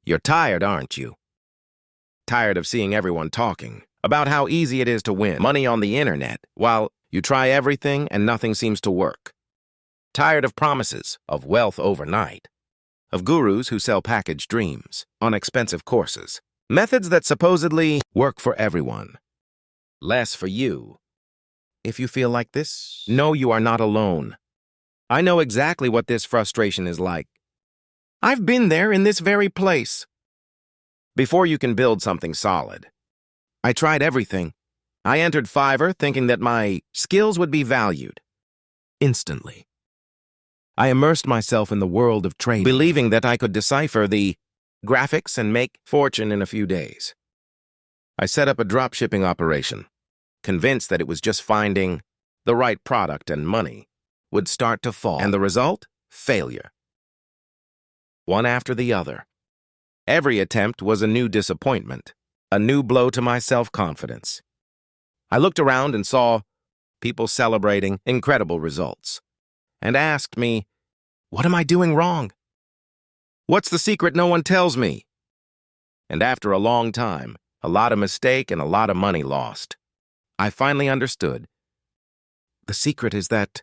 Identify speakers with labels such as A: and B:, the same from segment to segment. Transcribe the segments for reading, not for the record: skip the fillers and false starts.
A: You're tired, aren't you? Tired of seeing everyone talking about how easy it is to win money on the internet while you try everything and nothing seems to work. Tired of promises of wealth overnight, of gurus who sell packaged dreams on expensive courses, methods that supposedly work for everyone, less for you. If you feel like this, know you are not alone. I know exactly what this frustration is like. I've been there in this very place. Before you can build something solid, I tried everything. I entered Fiverr thinking that my skills would be valued. Instantly, I immersed myself in the world of trading, believing that I could decipher the graphics and make fortune in a few days. I set up a dropshipping operation, convinced that it was just finding the right product and money would start to fall. And the result? Failure. One after the other. Every attempt was a new disappointment, a new blow to my self-confidence. I looked around and saw people celebrating incredible results and asked me, what am I doing wrong? What's the secret no one tells me? And after a long time, a lot of mistake and a lot of money lost, I finally understood. The secret is that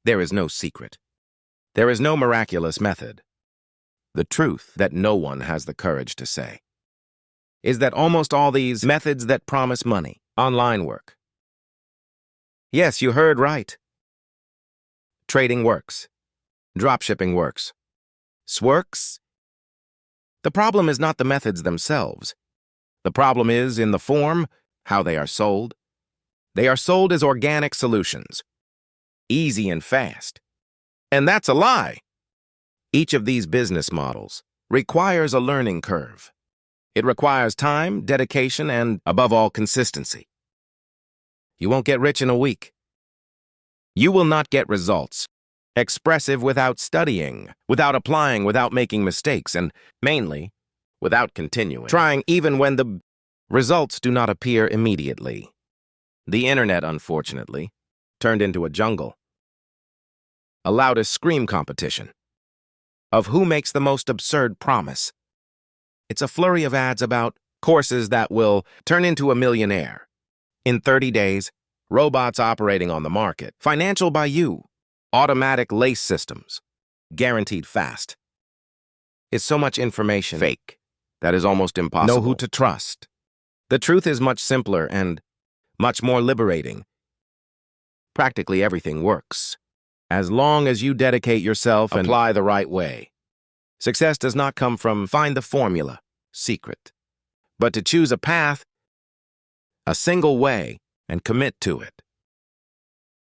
A: there is no secret. There is no miraculous method. The truth that no one has the courage to say is that almost all these methods that promise money, online work. Yes, you heard right. Trading works. Dropshipping works. Sworks. The problem is not the methods themselves. The problem is in the form, how they are sold. They are sold as organic solutions, easy and fast. And that's a lie. Each of these business models requires a learning curve. It requires time, dedication, and, above all, consistency. You won't get rich in a week. You will not get results expressive without studying, without applying, without making mistakes, and, mainly, without continuing, trying even when the results do not appear immediately. The internet, unfortunately, turned into a jungle. A loudest scream competition of who makes the most absurd promise. It's a flurry of ads about courses that will turn into a millionaire. In 30 days, robots operating on the market, financial by you, automatic lace systems, guaranteed fast. It's so much information, fake, that is almost impossible. Know who to trust. The truth is much simpler and much more liberating. Practically everything works, as long as you dedicate yourself and apply the right way. Success does not come from find the formula, secret, but to choose a path, a single way, and commit to it.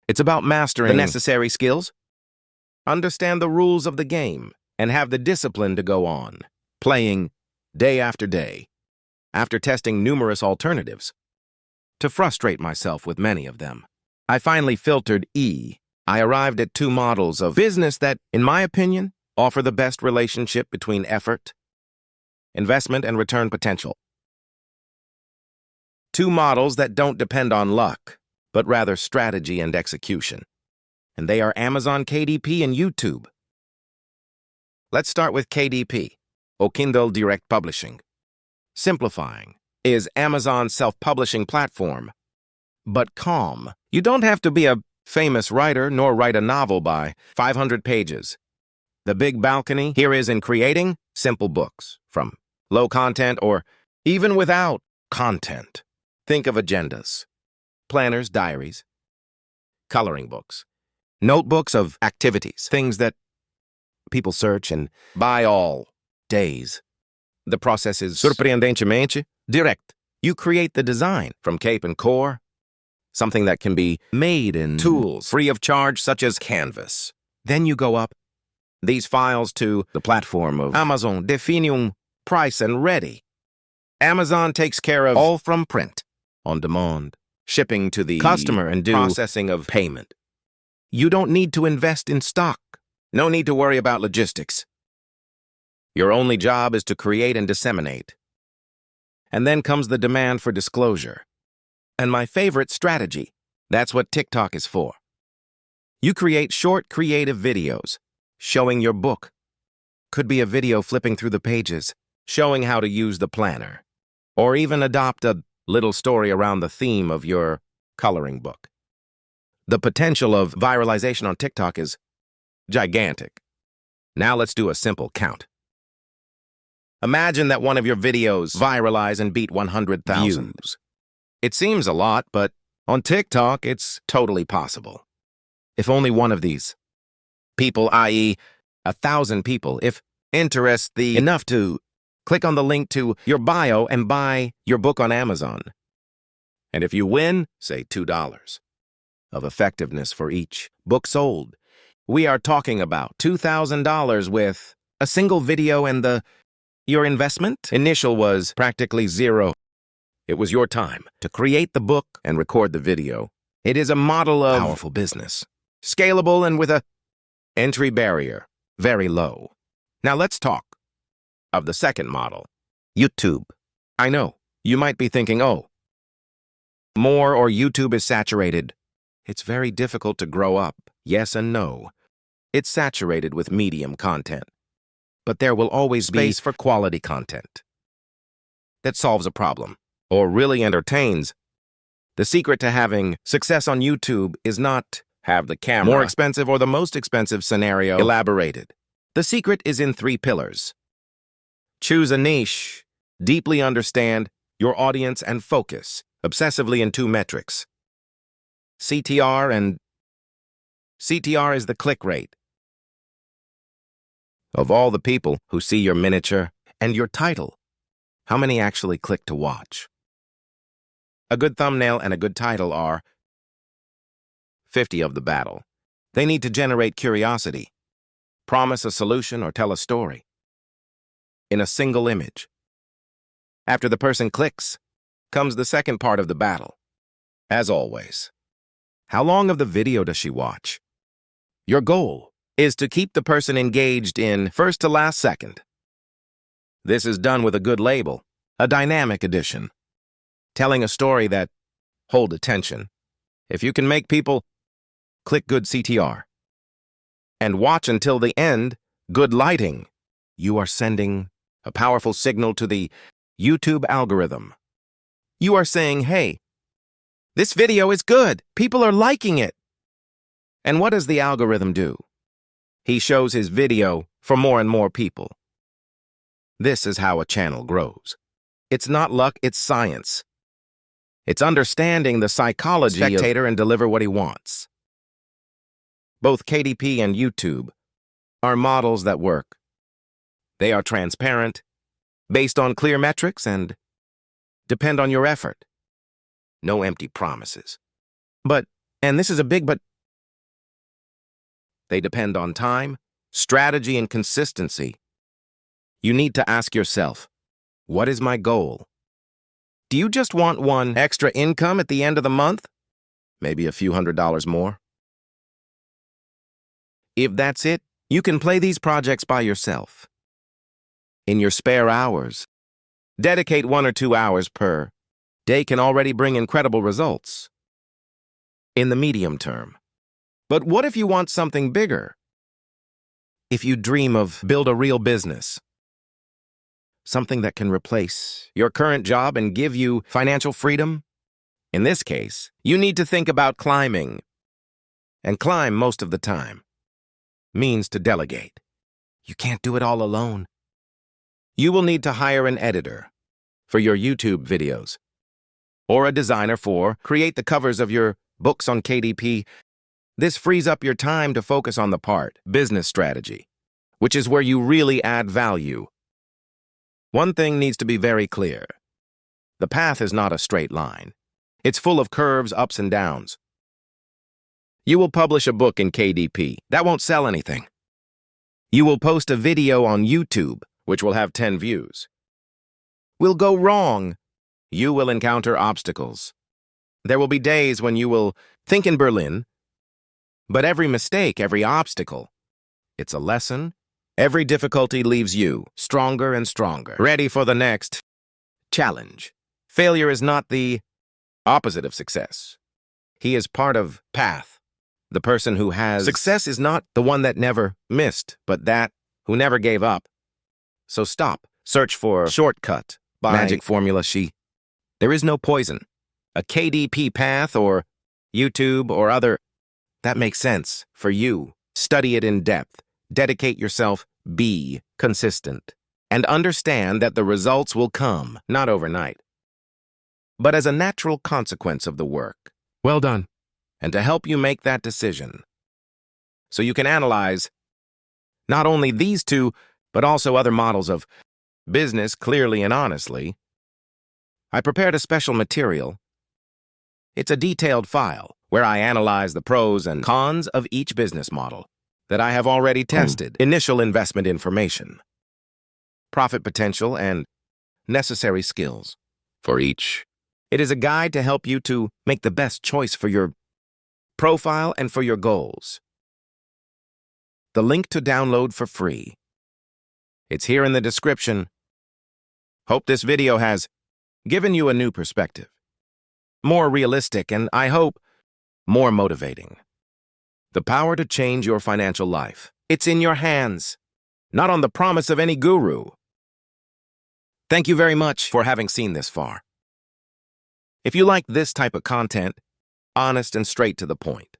A: It's about mastering the necessary skills, understand the rules of the game, and have the discipline to go on, playing day after day, after testing numerous alternatives. To frustrate myself with many of them, I finally filtered I arrived at two models of business that, in my opinion, offer the best relationship between effort, investment, and return potential. Two models that don't depend on luck, but rather strategy and execution. And they are Amazon KDP and YouTube. Let's start with KDP, or Kindle Direct Publishing. Simplifying is Amazon's self-publishing platform. But calm. You don't have to be a famous writer nor write a novel by 500 pages. The big balcony here is in creating simple books from low content or even without content. Think of agendas, planners, diaries, coloring books, notebooks of activities, things that people search and buy all days. The process is surpreendentemente direct. You create the design from cape and core, something that can be made in tools free of charge such as Canvas. Then you go up these files to the platform of Amazon, define price and ready. Amazon takes care of all from print, on demand, shipping to the customer and processing of payment. You don't need to invest in stock. No need to worry about logistics. Your only job is to create and disseminate. And then comes the demand for disclosure. And my favorite strategy, that's what TikTok is for. You create short, creative videos showing your book, Could be a video flipping through the pages, showing how to use the planner, or even adopt a little story around the theme of your coloring book. The potential of viralization on TikTok is gigantic. Now let's do a simple count. Imagine that one of your videos viralize and beat 100,000 views. It seems a lot, but on TikTok, it's totally possible. If only one of these people, i.e., 1,000 people, if interest enough to click on the link to your bio and buy your book on Amazon. And if you win, say $2 of effectiveness for each book sold. We are talking about $2,000 with a single video, and your investment initial was practically zero. It was your time to create the book and record the video. It is a model of powerful business, scalable and with a entry barrier very low. Now let's talk of the second model, YouTube. I know, you might be thinking, oh, more or YouTube is saturated. It's very difficult to grow up. Yes and no. It's saturated with medium content. But there will always be space for quality content that solves a problem or really entertains. The secret to having success on YouTube is not have the camera more expensive or the most expensive scenario elaborated. The secret is in 3 pillars. Choose a niche, deeply understand your audience, and focus obsessively in 2 metrics. CTR is the click rate of all the people who see your miniature and your title. How many actually click to watch? A good thumbnail and a good title are 50 of the battle. They need to generate curiosity, promise a solution, or tell a story in a single image. After the person clicks, comes the second part of the battle. As always, how long of the video does she watch? Your goal is to keep the person engaged in first to last second. This is done with a good label, a dynamic edition, telling a story that hold attention. If you can make people click good CTR and watch until the end, good lighting, you are sending a powerful signal to the YouTube algorithm. You are saying, hey, this video is good. People are liking it. And what does the algorithm do? He shows his video for more and more people. This is how a channel grows. It's not luck, it's science. It's understanding the psychology of the spectator and deliver what he wants. Both KDP and YouTube are models that work. They are transparent, based on clear metrics, and depend on your effort. No empty promises. And this is a big but, they depend on time, strategy, and consistency. You need to ask yourself, what is my goal? Do you just want one extra income at the end of the month? Maybe a few $100s more? If that's it, you can play these projects by yourself. In your spare hours, dedicate 1 or 2 hours per day can already bring incredible results in the medium term. But what if you want something bigger? If you dream of build a real business, something that can replace your current job and give you financial freedom? In this case, you need to think about climbing. And climb most of the time means to delegate. You can't do it all alone. You will need to hire an editor for your YouTube videos, or a designer for create the covers of your books on KDP. This frees up your time to focus on the part, business strategy, which is where you really add value. One thing needs to be very clear. The path is not a straight line. It's full of curves, ups and downs. You will publish a book in KDP. That won't sell anything. You will post a video on YouTube, which will have 10 views. Will go wrong. You will encounter obstacles. There will be days when you will think in Berlin, but every mistake, every obstacle, it's a lesson. Every difficulty leaves you stronger and stronger, ready for the next challenge. Failure is not the opposite of success. He is part of path. The person who has success is not the one that never missed, but that who never gave up. So stop. Search for shortcut by magic formula she. There is no poison. A KDP path or YouTube or other. That makes sense for you. Study it in depth. Dedicate yourself. Be consistent. And understand that the results will come, not overnight, but as a natural consequence of the work. Well done. And to help you make that decision, so you can analyze not only these two, but also other models of business clearly and honestly, I prepared a special material. It's a detailed file where I analyze the pros and cons of each business model that I have already tested. Initial investment information, profit potential, and necessary skills for each. It is a guide to help you to make the best choice for your profile and for your goals. The link to download for free. It's here in the description. Hope this video has given you a new perspective. More realistic and, I hope, more motivating. The power to change your financial life. It's in your hands, not on the promise of any guru. Thank you very much for having seen this far. If you like this type of content, honest and straight to the point,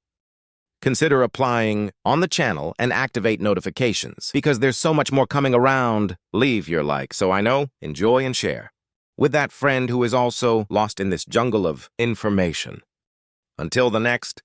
A: consider applying on the channel and activate notifications because there's so much more coming around. Leave your like so I know, enjoy and share with that friend who is also lost in this jungle of information. Until the next